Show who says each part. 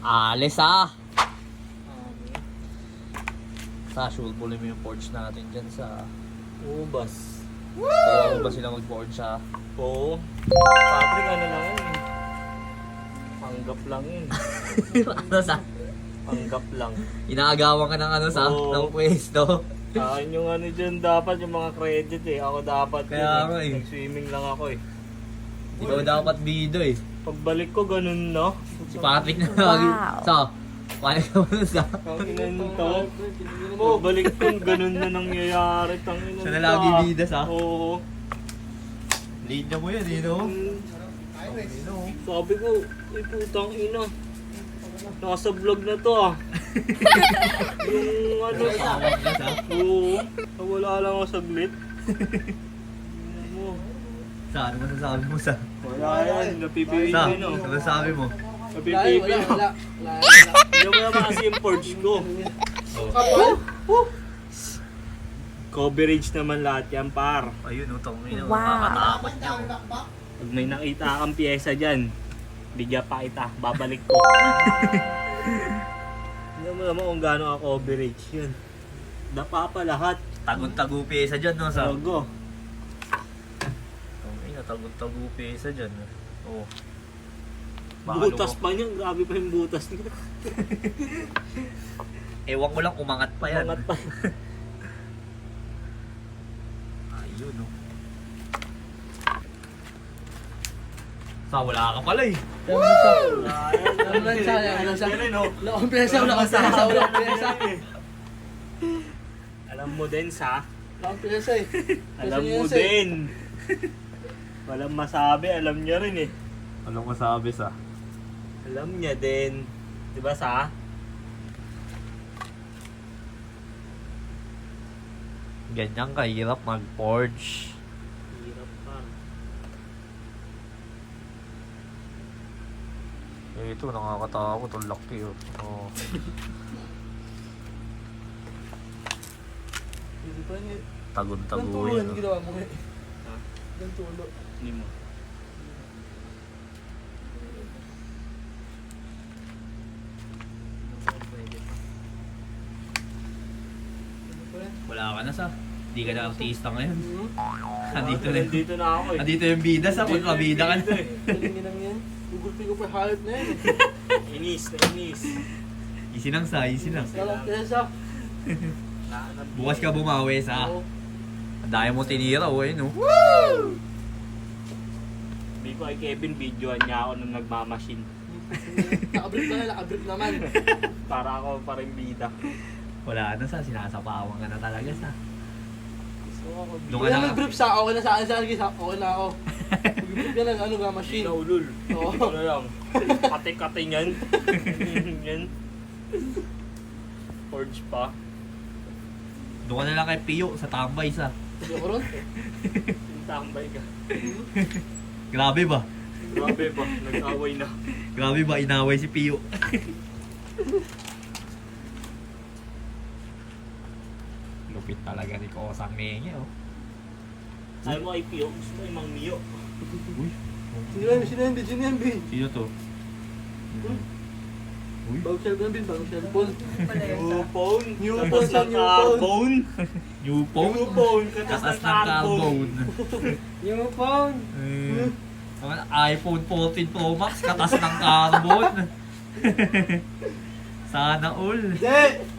Speaker 1: Alis ah! Sa shoulder mo yung forge natin dyan sa...
Speaker 2: Ubas.
Speaker 1: Woo! Ba sila mag-forge sa...
Speaker 2: Oo. Patrick, ano lang yun? Panggap lang yun.
Speaker 1: ano sa...
Speaker 2: Panggap lang.
Speaker 1: Inaagawan ka ng ano sa...
Speaker 2: Oo.
Speaker 1: ng pwesto.
Speaker 2: Akin yung ano dyan dapat, yung mga credit eh. Ako dapat
Speaker 1: Kaya
Speaker 2: yun
Speaker 1: nga eh.
Speaker 2: Nag-swimming lang ako eh.
Speaker 1: Ikaw dapat bido eh.
Speaker 2: Pagbalik ko, ganun no?
Speaker 1: Si Patrick na lagi. So, paano ka mo sa...
Speaker 2: Ang inan to. Pagbalik ko, ganun na nangyayari. Tangina
Speaker 1: Siya na lagi bida sa...
Speaker 2: Oo.
Speaker 1: Lead na mo yun, you know?
Speaker 2: Sabi ko, ay putang ina. Nasa vlog na to ah. Yung ano
Speaker 1: Tawag na sa...
Speaker 2: Oo. Wala lang ako saglit. Tingnan mo.
Speaker 1: Sa ano masasabi mo sa...
Speaker 2: Wala yan. Napipiwi
Speaker 1: Sa,
Speaker 2: ko no.
Speaker 1: ano masasabi mo?
Speaker 2: Napipiwi ko. Hindi mo naman kasi yung Porsche ko. Coverage naman lahat yan par.
Speaker 1: Ayun, utang mo yun.
Speaker 3: Wow.
Speaker 1: Nakakatakot niya.
Speaker 2: Pag may nakita kang pyesa dyan, bigyan pa kita. Babalik ko. Hindi mo naman kung gaano ka coverage yun. Dapa pa lahat.
Speaker 1: Tagod-tago pyesa dyan, no? Sa...
Speaker 2: Logo.
Speaker 1: Ay, natagod-tago pyesa dyan. Oo.
Speaker 2: Butas pa niya. Grabe pa yung butas niya.
Speaker 1: Ewan ko lang, umangat pa yan.
Speaker 2: Angat pa.
Speaker 1: Ayun, no? Sa, wala ka pala eh.
Speaker 2: Alam mo din sa.
Speaker 4: Ang piyesa eh.
Speaker 2: Alam mo din. Walang masabi, alam niya rin eh.
Speaker 1: Anong masabi sa?
Speaker 2: Alam niya din. Di ba sa?
Speaker 1: Ganyan kahirap mag-forge.
Speaker 2: Hirap pa.
Speaker 1: Eh, ito, nakakatakot. Ang laki, oh. Oh.
Speaker 4: Hindi pa niya.
Speaker 1: Tagod-tago
Speaker 4: Ganun tulo
Speaker 1: yun.
Speaker 4: yung
Speaker 1: Oh.
Speaker 4: ginawa mo eh.
Speaker 2: Ha?
Speaker 4: Ganun tulo.
Speaker 2: Hindi mo.
Speaker 1: Wala ka na sa. Hindi ka na artista ngayon. Andito na.
Speaker 2: Nandito na ako eh.
Speaker 1: Andito yung bida sa. Pagkabida ka na.
Speaker 4: Talingin lang yan. Gugulpi ko pa hayop na yan eh.
Speaker 2: Inis na inis.
Speaker 1: Easy lang sa, easy lang.
Speaker 4: Walang piyesa.
Speaker 1: Bukas ka bumawi sa.
Speaker 4: Oo.
Speaker 1: Ang dami mo tinira, oh, eh, no?
Speaker 2: Hindi ko kay Kevin, videoan niya ako nung nagmamachine.
Speaker 4: Nakabrip na, nakabrip naman.
Speaker 2: Para ako pa rin bida.
Speaker 1: Wala na sa, sinasapawan ka na talaga sa.
Speaker 2: So ako
Speaker 1: Doon ka
Speaker 4: Kaya
Speaker 1: na.
Speaker 4: mag-grip sa okay na sa akin, okay na ako. Mag-grip ka lang, ano nga, machine.
Speaker 2: Naulul.
Speaker 4: Oo.
Speaker 2: Ano lang. Kate-kate niyan. Yan. Forge pa.
Speaker 1: Doon ka na lang kay Pio sa tambay sa.
Speaker 4: Sabi ako ron.
Speaker 2: Tambay ka.
Speaker 1: Grabe ba?
Speaker 2: Grabe ba? Nag-away na.
Speaker 1: Grabe ba? Inaway si Pio. Lupit talaga ni Kosang Menge, oh.
Speaker 2: Sabi mo kay Pio, gusto mo yung Mang Mio.
Speaker 1: Uy.
Speaker 4: Sino yan, sino yan, B?
Speaker 1: Sino to? Uy.
Speaker 4: Bagong cellphone, B, bagong cellphone.
Speaker 2: New phone.
Speaker 4: New
Speaker 2: Katas
Speaker 4: phone,
Speaker 2: ng
Speaker 4: new
Speaker 2: carbone.
Speaker 1: New phone.
Speaker 2: New phone. Katas
Speaker 1: Katas
Speaker 2: ng
Speaker 1: ng
Speaker 2: carbone.
Speaker 1: carbone.
Speaker 4: New phone.
Speaker 1: iPhone 14 Pro Max, katas ng carbon. Sana all.
Speaker 4: Hindi!